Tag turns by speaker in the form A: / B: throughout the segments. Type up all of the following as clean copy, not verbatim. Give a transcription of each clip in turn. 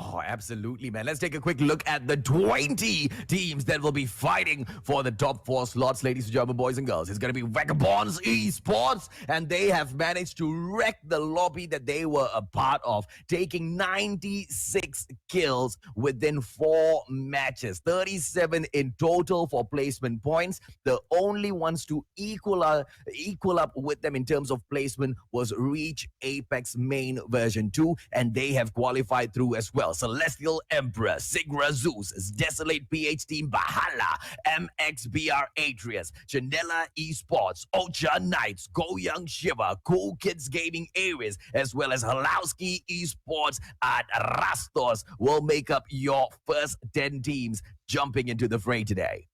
A: Oh, absolutely, man. Let's take a quick look at the 20 teams that will be fighting for the top 4 slots, ladies and gentlemen, boys and girls. It's going to be Vagabonds Esports, and they have managed to wreck the lobby that they were a part of, taking 96 kills within 4 matches, 37 in total for placement points. The only ones to equal up with them in terms of placement was Reach Apex Main version 2, and they have qualified through as well. Celestial Emperor, Sigra Zeus, Desolate PH Team, Bahala, MXBR Atreus, Chandela Esports, Ocha Knights, Go Young Shiva, Cool Kids Gaming Aries, as well as Halowski Esports at Rastos will make up your first 10 teams jumping into the fray today.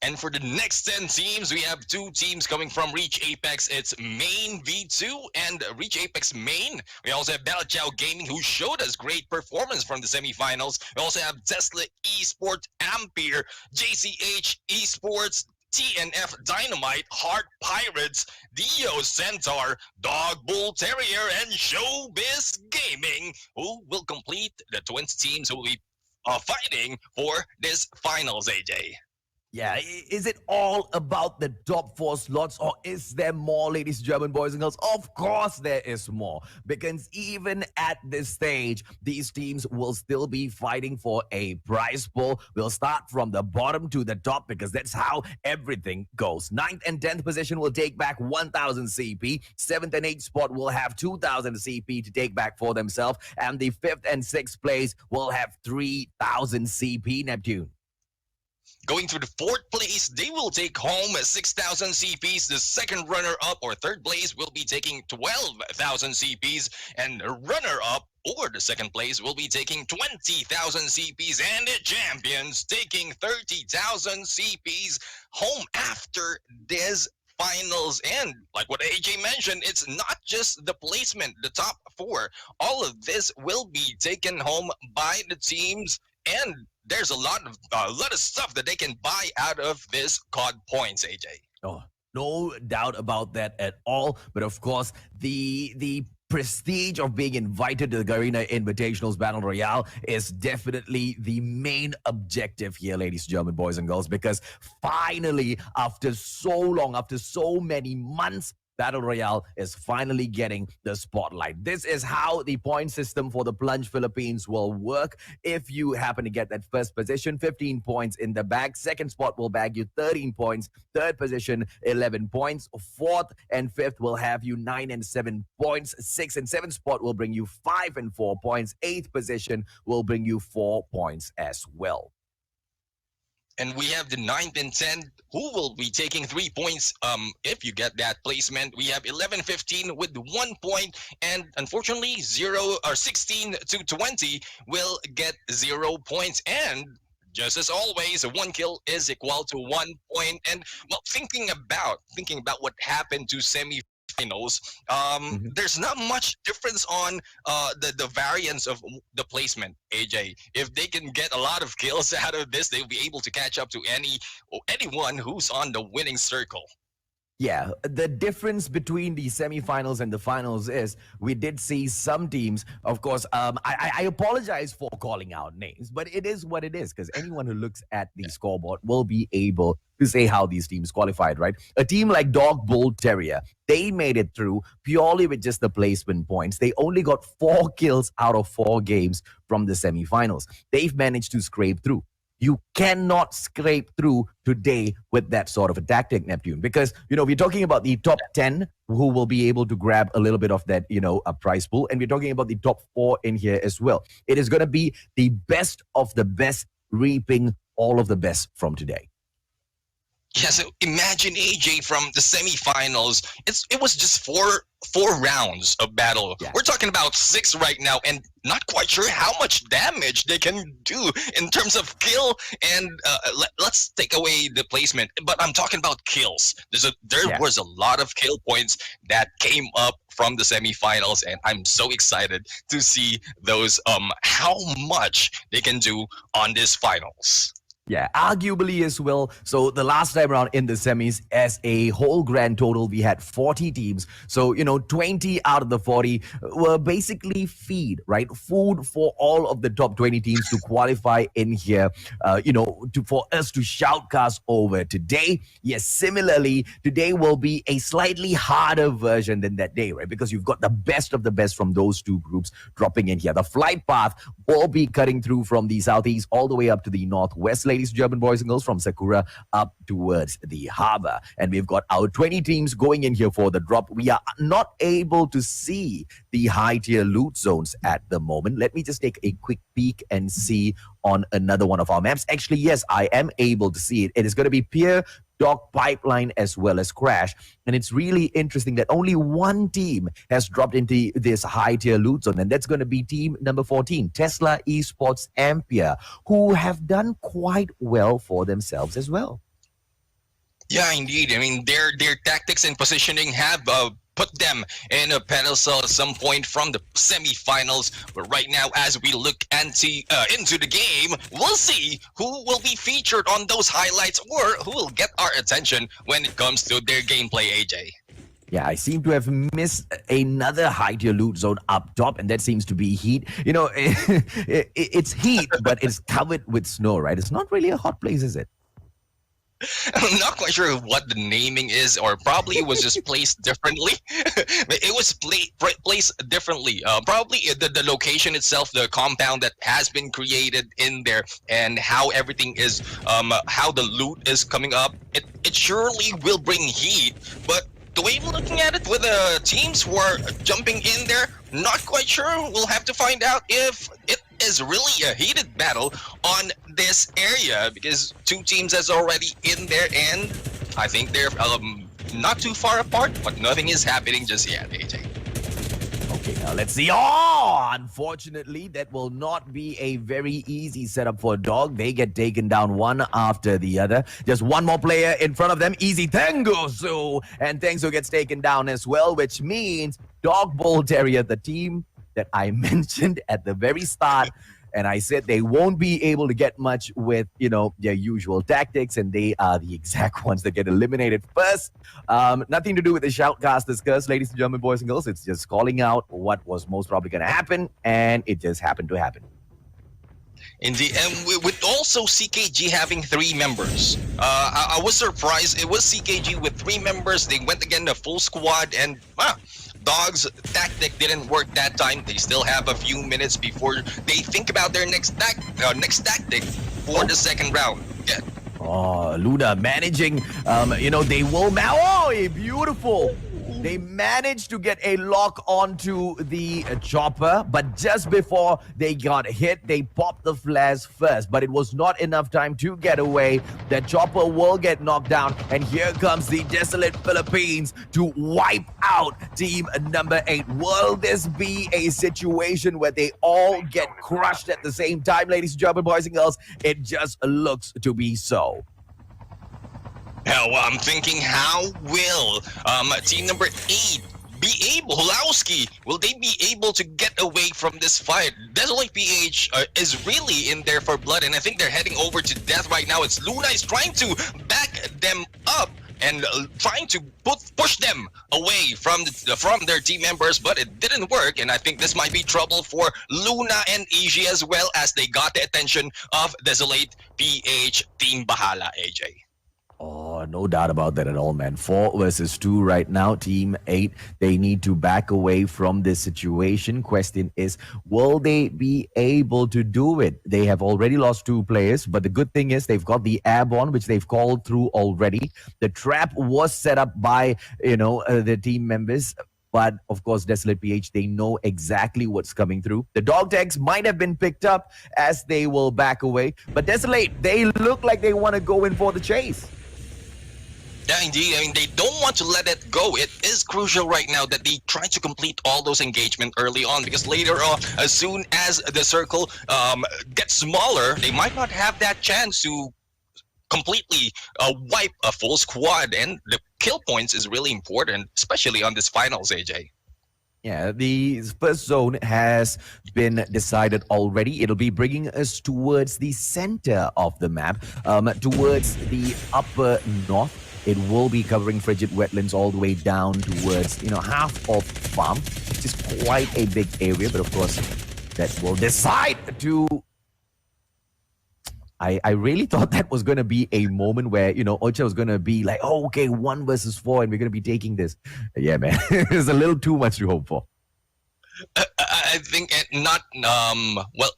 B: And for the next 10 teams, we have 2 teams coming from Reach Apex. It's Main V2 and Reach Apex Main. We also have Battle Chow Gaming, who showed us great performance from the semifinals. We also have Tesla Esports, Ampere, JCH Esports, TNF Dynamite, Heart Pirates, Dio Centaur, Dog Bull Terrier, and Showbiz Gaming, who will complete the 20 teams who will be fighting for this finals, AJ.
A: Yeah, is it all about the top 4 slots, or is there more, ladies and gentlemen, boys and girls? Of course there is more, because even at this stage, these teams will still be fighting for a prize pool. We'll start from the bottom to the top, because that's how everything goes. 9th and 10th position will take back 1,000 CP. 7th and 8th spot will have 2,000 CP to take back for themselves. And the 5th and 6th place will have 3,000 CP, Neptune.
B: Going to the 4th place, they will take home 6,000 CPs. The second runner-up or 3rd place will be taking 12,000 CPs. And the runner-up or the 2nd place will be taking 20,000 CPs. And the champions taking 30,000 CPs home after this finals. And like what AJ mentioned, it's not just the placement, the top 4. All of this will be taken home by the teams, and there's a lot of stuff that they can buy out of this COD points, AJ.
A: Oh, no doubt about that at all. But of course, the prestige of being invited to the Garena Invitational Battle Royale is definitely the main objective here, ladies and gentlemen, boys and girls, because finally, after so long, after so many months, Battle Royale is finally getting the spotlight. This is how the point system for the Plunge Philippines will work. If you happen to get that first position, 15 points in the bag. Second spot will bag you 13 points. Third position, 11 points. 4th and 5th will have you 9 and 7 points. 6th and 7th spot will bring you 5 and 4 points. 8th position will bring you 4 points as well.
B: And we have the 9th and 10th, who will be taking 3 points if you get that placement. We have 11, 15 with 1 point, and unfortunately 16 to 20 will get 0 points. And just as always, 1 kill is equal to 1 point. And well, thinking about what happened to semi-finals, there's not much difference on the variance of the placement, AJ. If they can get a lot of kills out of this, they'll be able to catch up to anyone who's on the winning circle.
A: Yeah, the difference between the semifinals and the finals is we did see some teams, of course, I apologize for calling out names, but it is what it is, because anyone who looks at the scoreboard will be able to say how these teams qualified, right? A team like Dog Bull Terrier, they made it through purely with just the placement points. They only got 4 kills out of 4 games from the semifinals. They've managed to scrape through. You cannot scrape through today with that sort of a tactic, Neptune, because, we're talking about the top 10 who will be able to grab a little bit of that, a prize pool. And we're talking about the top 4 in here as well. It is going to be the best of the best reaping all of the best from today.
B: Yeah, so imagine, AJ, from the semifinals, it was just four rounds of battle. Yeah. We're talking about 6 right now, and not quite sure how much damage they can do in terms of kill. And let's take away the placement, but I'm talking about kills. There was a lot of kill points that came up from the semifinals, and I'm so excited to see those how much they can do on this finals.
A: Yeah, arguably as well. So the last time around in the semis, as a whole grand total, we had 40 teams. So, 20 out of the 40 were basically right? Food for all of the top 20 teams to qualify in here, for us to shoutcast over today. Yes, similarly, today will be a slightly harder version than that day, right? Because you've got the best of the best from those two groups dropping in here. The flight path will be cutting through from the southeast all the way up to the northwest, ladies and gentlemen, boys and girls, from Sakura up towards the harbor. And we've got our 20 teams going in here for the drop. We are not able to see the high tier loot zones at the moment. Let me just take a quick peek and see on another one of our maps. Actually, yes, I am able to see it. It is going to be Pier, Dock, Pipeline, as well as Crash. And it's really interesting that only one team has dropped into this high tier loot zone, and that's going to be team number 14, Tesla Esports Ampere, who have done quite well for themselves as well.
B: Yeah, indeed. I mean, their tactics and positioning have put them in a pedestal at some point from the semifinals. But right now, as we look into the game, we'll see who will be featured on those highlights or who will get our attention when it comes to their gameplay, AJ.
A: Yeah, I seem to have missed another high tier loot zone up top, and that seems to be heat. It's heat, but it's covered with snow, right? It's not really a hot place, is it?
B: I'm not quite sure what the naming is, or probably it was just placed differently. It was placed differently. Probably the location itself, the compound that has been created in there, and how everything is, how the loot is coming up. It surely will bring heat, but the way we're looking at it with the teams who are jumping in there, not quite sure. We'll have to find out if it is really a heated battle on this area, because two teams is already in there, and I think they're not too far apart, but nothing is happening just yet, AJ.
A: Okay, now let's see. Oh, unfortunately, that will not be a very easy setup for Dog. They get taken down one after the other. Just one more player in front of them. Easy Tengosu. And Tengosu gets taken down as well, which means Dog Bull Terrier, the team that I mentioned at the very start, and I said they won't be able to get much with, their usual tactics, and they are the exact ones that get eliminated first. Nothing to do with the shoutcaster's curse, ladies and gentlemen, boys and girls. It's just calling out what was most probably going to happen, and it just happened to happen.
B: Indeed, and with also CKG having 3 members, I was surprised. It was CKG with 3 members. They went again the full squad, and Dog's tactic didn't work that time. They still have a few minutes before they think about their next tactic for the second round. Yeah.
A: Oh, Luna managing, they will now. Oh, beautiful. They managed to get a lock onto the chopper, but just before they got hit, they popped the flares first. But it was not enough time to get away. The chopper will get knocked down, and here comes the Desolate Philippines to wipe out team number 8. Will this be a situation where they all get crushed at the same time, ladies and gentlemen, boys and girls? It just looks to be so.
B: Now, I'm thinking, how will team number 8 be able, Hulowski, will they be able to get away from this fight? Desolate PH is really in there for blood, and I think they're heading over to death right now. It's Luna is trying to back them up and trying to push them away from their team members, but it didn't work, and I think this might be trouble for Luna and Eiji as well, as they got the attention of Desolate PH Team Bahala, AJ.
A: Oh, no doubt about that at all, man. 4 versus 2 right now. Team 8, they need to back away from this situation. Question is, will they be able to do it? They have already lost 2 players, but the good thing is they've got the airborne, which they've called through already. The trap was set up by, the team members. But, of course, Desolate PH, they know exactly what's coming through. The dog tags might have been picked up as they will back away. But Desolate, they look like they want to go in for the chase.
B: Yeah, indeed. I mean, they don't want to let it go. It is crucial right now that they try to complete all those engagement early on, because later on, as soon as the circle gets smaller, they might not have that chance to completely wipe a full squad. And the kill points is really important, especially on this finals, AJ.
A: Yeah, the first zone has been decided already. It'll be bringing us towards the center of the map, towards the upper north. It will be covering frigid wetlands all the way down towards, half of farm, which is quite a big area. But of course, that will decide to. I really thought that was going to be a moment where, Ocha was going to be like, oh, okay, 1 versus 4, and we're going to be taking this. Yeah, man, it's a little too much to hope for.
B: I think not well,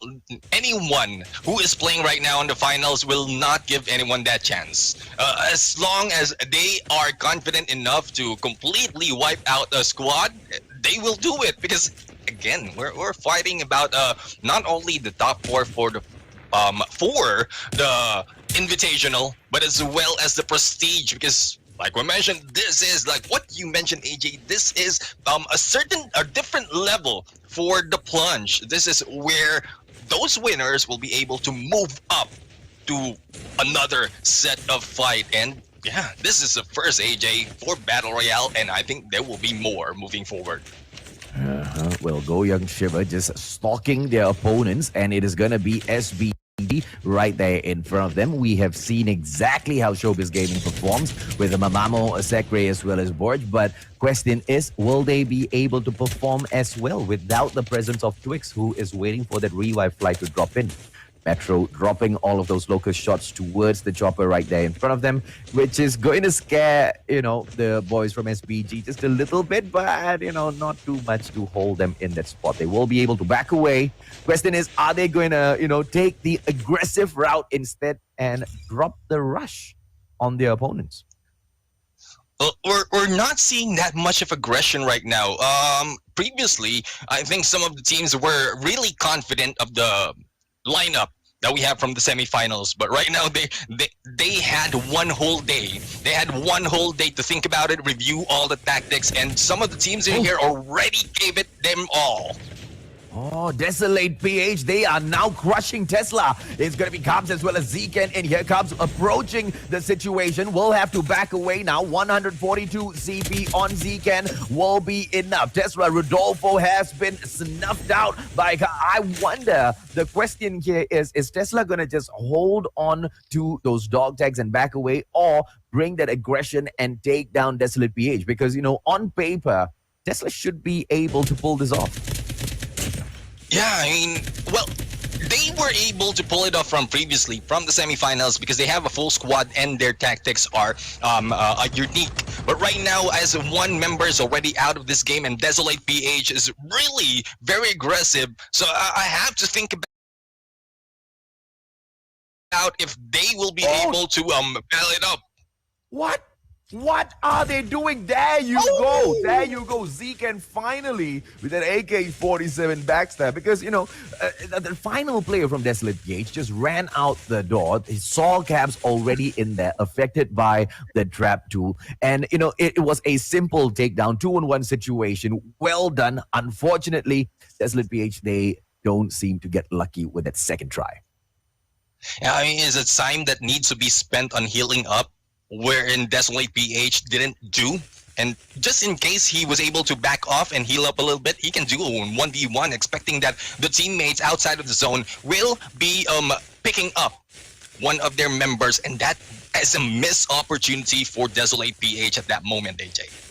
B: anyone who is playing right now in the finals will not give anyone that chance. As long as they are confident enough to completely wipe out a squad, they will do it, because again, we're fighting about not only the top 4 for the invitational, but as well as the prestige, because like we mentioned, this is like what you mentioned, AJ. This is a different level for the plunge. This is where those winners will be able to move up to another set of fight. And yeah, this is the first, AJ, for Battle Royale, and I think there will be more moving forward.
A: Well, Go Young Shiver just stalking their opponents, and it is going to be SBG right there in front of them. We have seen exactly how Showbiz Gaming performs with the Mamamo, Sekre, as well as Borj. But question is, will they be able to perform as well without the presence of Twix, who is waiting for that revive flight to drop in? Metro dropping all of those locust shots towards the chopper right there in front of them, which is going to scare, the boys from SBG just a little bit, but, not too much to hold them in that spot. They will be able to back away. Question is, are they going to, take the aggressive route instead and drop the rush on their opponents?
B: We're not seeing that much of aggression right now. Previously, I think some of the teams were really confident of the lineup that we have from the semifinals, but right now they had 1 whole day. They had 1 whole day to think about it, review all the tactics, and some of the teams in here already gave it them all.
A: Oh, Desolate PH, they are now crushing Tesla. It's going to be Cubs as well as Zken, and here Cubs approaching the situation. We'll have to back away now. 142 CP on Zken will be enough. Tesla Rodolfo has been snuffed out by... I wonder, the question here is Tesla going to just hold on to those dog tags and back away, or bring that aggression and take down Desolate PH? Because, on paper, Tesla should be able to pull this off.
B: Yeah, I mean, well, they were able to pull it off from previously, from the semifinals, because they have a full squad and their tactics are unique. But right now, as 1 member is already out of this game and Desolate PH is really very aggressive, so I have to think about if they will be able to bail it up.
A: What are they doing? There you go. There you go. Zken finally with an AK-47 backstab, because, the final player from Desolate PH just ran out the door. He saw Cabs already in there, affected by the trap tool. And, it was a simple takedown, 2-on-1 situation. Well done. Unfortunately, Desolate PH, they don't seem to get lucky with that second try.
B: Yeah, I mean, it's a time that needs to be spent on healing up, wherein Desolate PH didn't do. And just in case he was able to back off and heal up a little bit, he can do a 1v1, expecting that the teammates outside of the zone will be picking up one of their members, and that is a missed opportunity for Desolate PH at that moment, AJ.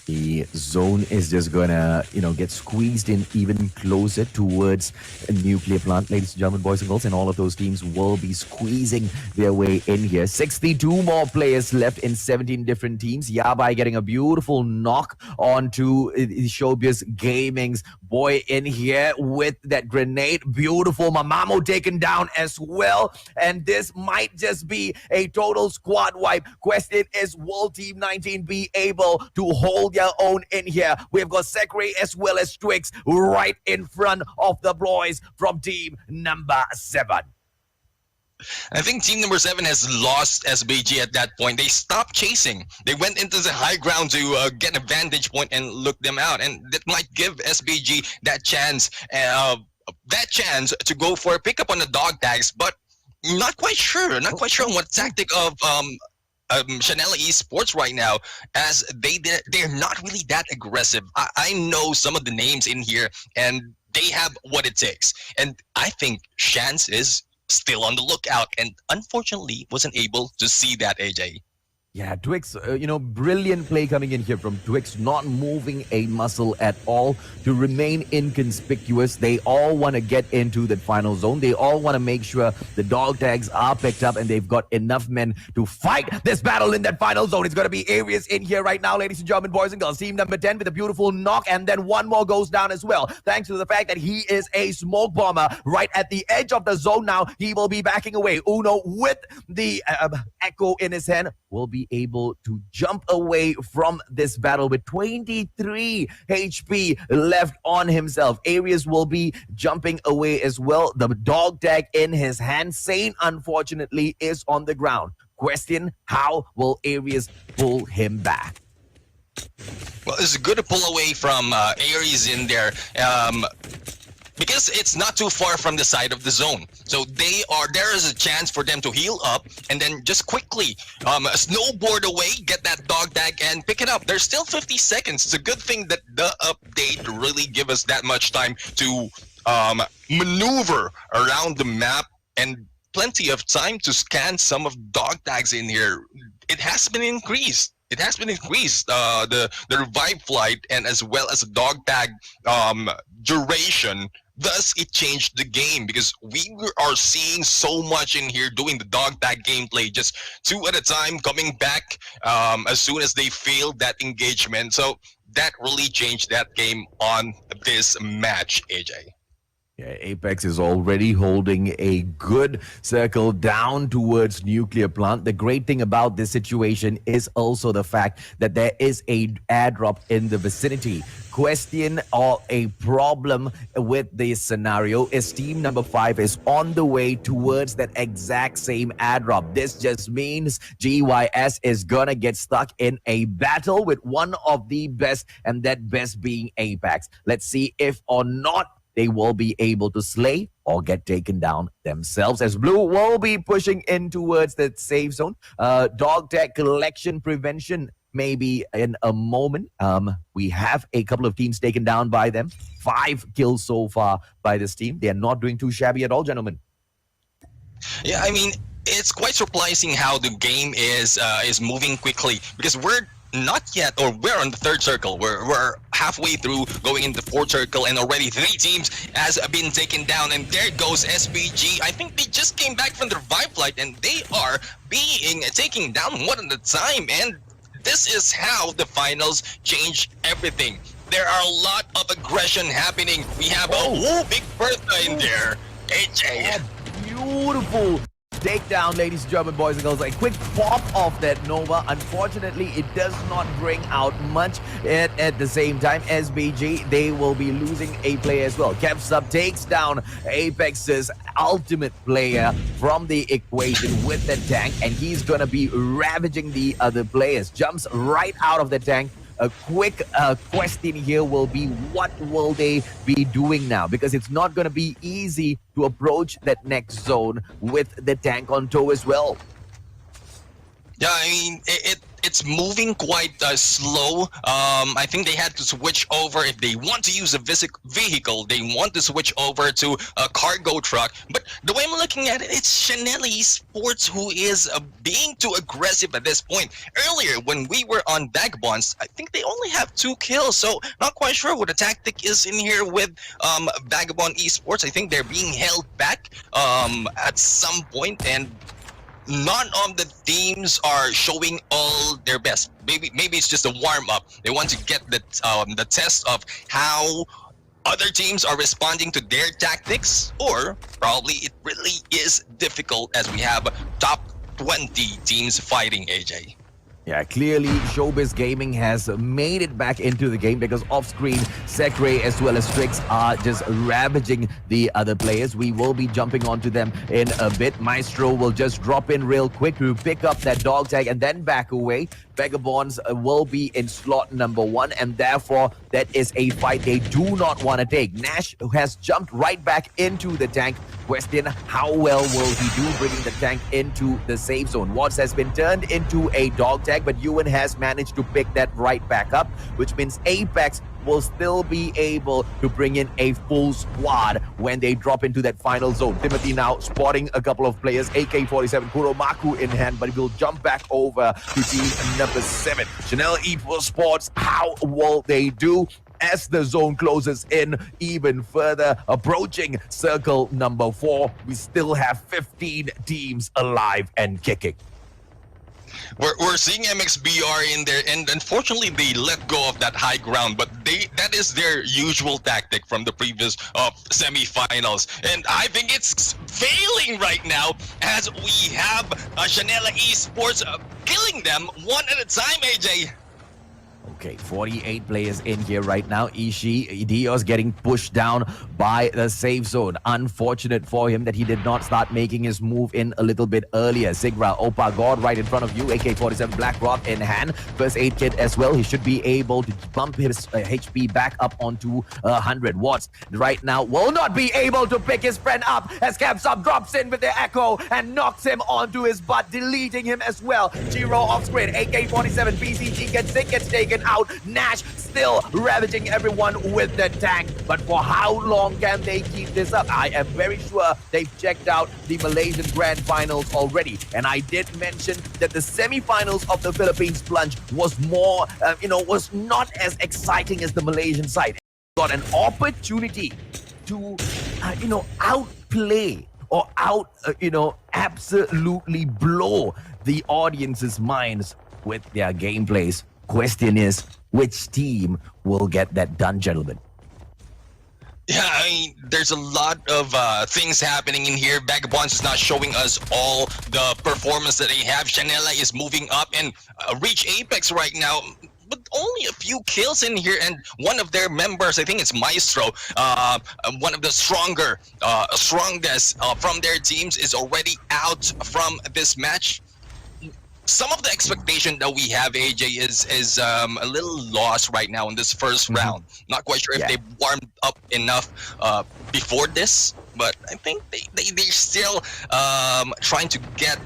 A: The zone is just gonna, get squeezed in even closer towards a nuclear plant, ladies and gentlemen, boys and girls, and all of those teams will be squeezing their way in here. 62 more players left in 17 different teams. Yabai getting a beautiful knock onto Showbiz Gaming's boy in here with that grenade. Beautiful. Mamamo taken down as well. And this might just be a total squad wipe. Question is, will Team 19 be able to hold their own in here? We've got Sekre as well as Twix right in front of the boys from Team number 7.
B: I think team number 7 has lost SBG at that point. They stopped chasing. They went into the high ground to get a vantage point and look them out. And that might give SBG that chance to go for a pickup on the dog tags. But not quite sure. Not quite sure on what tactic of Chanel Esports right now, as they're not really that aggressive. I know some of the names in here, and they have what it takes. And I think Shans is still on the lookout, and unfortunately wasn't able to see that, AJ.
A: Yeah, Twix, brilliant play coming in here from Twix, not moving a muscle at all to remain inconspicuous. They all want to get into the final zone. They all want to make sure the dog tags are picked up and they've got enough men to fight this battle in that final zone. It's going to be Arius in here right now, ladies and gentlemen, boys and girls. Team number 10 with a beautiful knock, and then one more goes down as well. Thanks to the fact that he is a smoke bomber right at the edge of the zone now. He will be backing away. Uno with the echo in his hand will be able to jump away from this battle with 23 HP left on himself. Arius will be jumping away as well. The dog tag in his hand. Sane, unfortunately, is on the ground. Question, how will Arius pull him back?
B: Well, it's good to pull away from Aries in there. Because it's not too far from the side of the zone, so there is a chance for them to heal up and then just quickly snowboard away, get that dog tag and pick it up. There's still 50 seconds. It's a good thing that the update really give us that much time to maneuver around the map and plenty of time to scan some of dog tags in here. It has been increased. It has been increased, the revive flight and as well as the dog tag duration. Thus, it changed the game because we are seeing so much in here doing the dog tag gameplay, just 2 at a time, coming back as soon as they failed that engagement. So that really changed that game on this match, AJ.
A: Yeah, Apex is already holding a good circle down towards nuclear plant. The great thing about this situation is also the fact that there is a airdrop in the vicinity. Question or a problem with this scenario is team number 5 is on the way towards that exact same airdrop. This just means GYS is gonna get stuck in a battle with one of the best, and that best being Apex. Let's see if or not they will be able to slay or get taken down themselves, as Blue will be pushing in towards that safe zone. Dog tag collection prevention maybe in a moment. We have a couple of teams taken down by them. 5 kills so far by this team. They are not doing too shabby at all, gentlemen.
B: Yeah, I mean, it's quite surprising how the game is moving quickly, because we're not yet, or we're on the 3rd circle. We're halfway through, going into the 4th circle, and already 3 teams has been taken down. And there goes SBG. I think they just came back from the revive flight, and they are being taken down one at a time. And this is how the finals change everything. There are a lot of aggression happening. We have a big Bertha in there. AJ.
A: Beautiful takedown, ladies and gentlemen, boys and girls. A quick pop of that Nova. Unfortunately, it does not bring out much. At the same time, SBG, they will be losing a player as well. Kevsub takes down Apex's ultimate player from the equation with the tank, and he's gonna be ravaging the other players. Jumps right out of the tank. A quick question here will be, what will they be doing now? Because it's not going to be easy to approach that next zone with the tank on tow as well.
B: Yeah, I mean, it's moving quite slow. I think they had to switch over. If they want to use a vehicle, they want to switch over to a cargo truck. But the way I'm looking at it, it's Chanel Esports who is being too aggressive at this point. Earlier, when we were on Vagabonds, I think they only have 2 kills. So not quite sure what the tactic is in here with Vagabond Esports. I think they're being held back at some point, and none of the teams are showing all their best. Maybe it's just a warm-up. They want to get the test of how other teams are responding to their tactics, or probably it really is difficult as we have top 20 teams fighting, AJ.
A: Yeah, clearly Showbiz Gaming has made it back into the game, because off-screen, Sekre as well as Strix are just ravaging the other players. We will be jumping onto them in a bit. Maestro will just drop in real quick to pick up that dog tag and then back away. Vagabonds will be in slot number 1, and therefore that is a fight they do not want to take. Nash has jumped right back into the tank. Question, how well will he do bringing the tank into the safe zone? Watts has been turned into a dog tag, but Ewan has managed to pick that right back up, which means Apex will still be able to bring in a full squad when they drop into that final zone. Timothy now spotting a couple of players, AK-47 Kuromaku in hand, but he will jump back over to team number 7. Chanel Esports, how will they do as the zone closes in even further, approaching circle number 4? We still have 15 teams alive and kicking.
B: We're seeing MXBR in there, and unfortunately they let go of that high ground, but that is their usual tactic from the previous semi-finals, and I think it's failing right now as we have Chanela Esports killing them one at a time, AJ.
A: Okay, 48 players in here right now. Dios getting pushed down by the safe zone. Unfortunate for him that he did not start making his move in a little bit earlier. Sigra, Opa God right in front of you. AK-47 Blackrock in hand. First aid kit as well. He should be able to bump his HP back up onto 100 watts. Right now will not be able to pick his friend up as Capsub drops in with the echo and knocks him onto his butt, deleting him as well. Giro off screen. AK-47 PCG gets taken out. Nash still ravaging everyone with the tank. But for how long can they keep this up? I am very sure they've checked out the Malaysian Grand Finals already. And I did mention that the semi-finals of the Philippines Plunge was more, was not as exciting as the Malaysian side. Got an opportunity to, outplay or absolutely blow the audience's minds with their gameplays. Question is, which team will get that done, gentlemen?
B: Yeah, I mean, there's a lot of things happening in here. Vagabonds is not showing us all the performance that they have. Chanela is moving up and reach Apex right now, but only a few kills in here. And one of their members, I think it's Maestro, one of the strongest from their teams, is already out from this match. Some of the expectation that we have, AJ, is a little lost right now in this first round. Not quite sure if they warmed up enough before this, but I think they're still trying to get.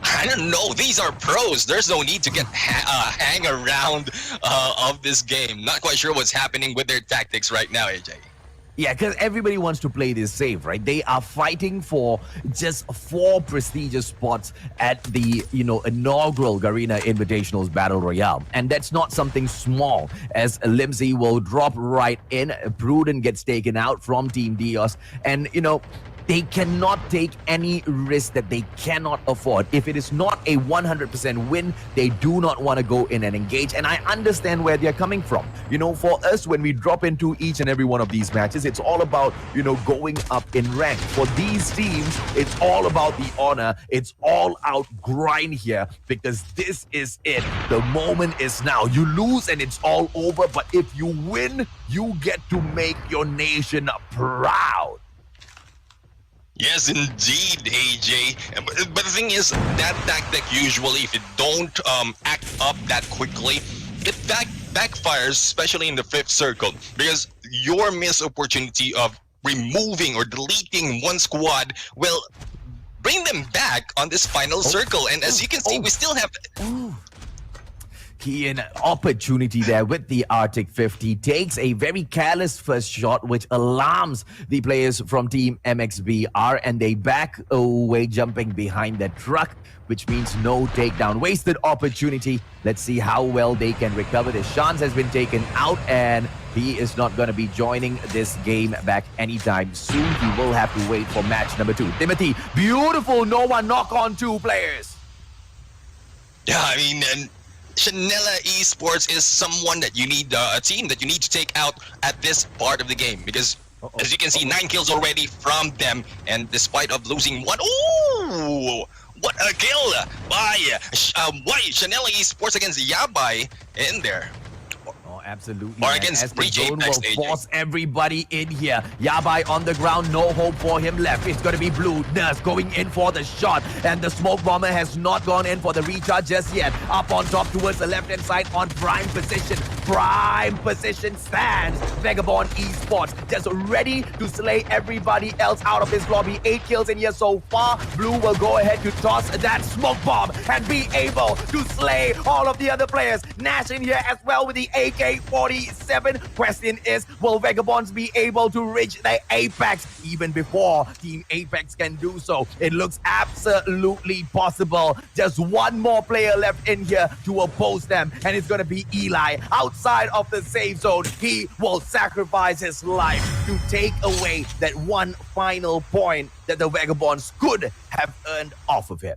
B: I don't know. These are pros. There's no need to get hang around of this game. Not quite sure what's happening with their tactics right now, AJ.
A: Yeah, because everybody wants to play this safe, right? They are fighting for just 4 prestigious spots at the, inaugural Garena Invitational Battle Royale. And that's not something small, as Limsey will drop right in. Prudent gets taken out from Team Dios. And, they cannot take any risk that they cannot afford. If it is not a 100% win, they do not want to go in and engage. And I understand where they're coming from. For us, when we drop into each and every one of these matches, it's all about, going up in rank. For these teams, it's all about the honor. It's all out grind here, because this is it. The moment is now. You lose and it's all over. But if you win, you get to make your nation proud.
B: Yes, indeed, AJ. But the thing is, that tactic usually, if it don't act up that quickly, it backfires, especially in the 5th circle, because your missed opportunity of removing or deleting one squad will bring them back on this final circle. And as you can see, we still have.
A: Key an opportunity there with the Arctic 50, takes a very careless first shot, which alarms the players from Team MXBR, and they back away, jumping behind the truck, which means no takedown. Wasted opportunity. Let's see how well they can recover this. Shans has been taken out, and he is not going to be joining this game back anytime soon. He will have to wait for match number 2. Timothy, beautiful Nova knock on 2 players.
B: Yeah, I mean, and Chanela Esports is someone that you need, a team that you need to take out at this part of the game, because as you can see, 9 kills already from them, and despite of losing 1, ooh, what a kill by Chanela Esports against Yabai in there.
A: Absolutely.
B: Or
A: man.
B: against
A: As the
B: Breach
A: zone
B: Apex,
A: will
B: AJ.
A: force everybody in here. Yabai on the ground, no hope for him left. It's going to be Blue Nurse going in for the shot. And the Smoke Bomber has not gone in for the recharge just yet. Up on top towards the left-hand side on prime position. Prime position stands Vagabond Esports, just ready to slay everybody else out of his lobby. 8 kills in here so far. Blue will go ahead to toss that smoke bomb and be able to slay all of the other players. Nash in here as well with the AK-47. Question is, will Vagabonds be able to reach the Apex even before Team Apex can do so? It looks absolutely possible. Just one more player left in here to oppose them, and it's going to be Eli. Outside of the safe zone, he will sacrifice his life to take away that one final point that the Vagabonds could have earned off of him.